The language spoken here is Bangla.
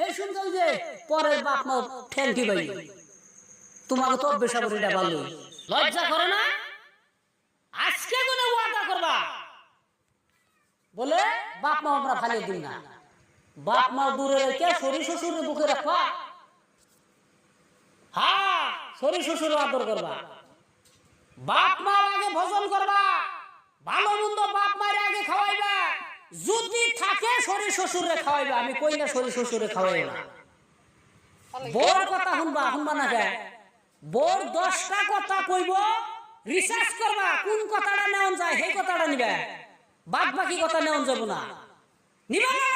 এই শুনছো যে পরের বাপ মা ঠ্যাংকি ভাই তোমাকে তো বেসাবরিটা ভালো লজ্জা করে না? আজকে কোনে ওয়াদা করবা বলে বাপ মা আমরা ভালো দিন না, বাপ মা দূরে রেখে শ্বশুর শ্বশুরের বুকে রাখবা। হ্যাঁ, শ্বশুর শ্বশুর আদর করবা, বাপ মা আগে ভোজন করবা, ভালো মন্দ বাপ মায়ের আগে খাওয়াইবা, যদি থাকে শ্বশুর শ্বশুরে খাওয়াইবা। আমি কই না শ্বশুর শ্বশুরে খাওয়াইবা, বোর কথা শুনবা, শুনবা না কে? বোর 10টা কথা কইব, রিসার্চ করবা কোন কথাটা নেওয়া যায় সেই কথাটা নিবে, বাদ বাকি কথা নেওয়া যাব না। নিবা না?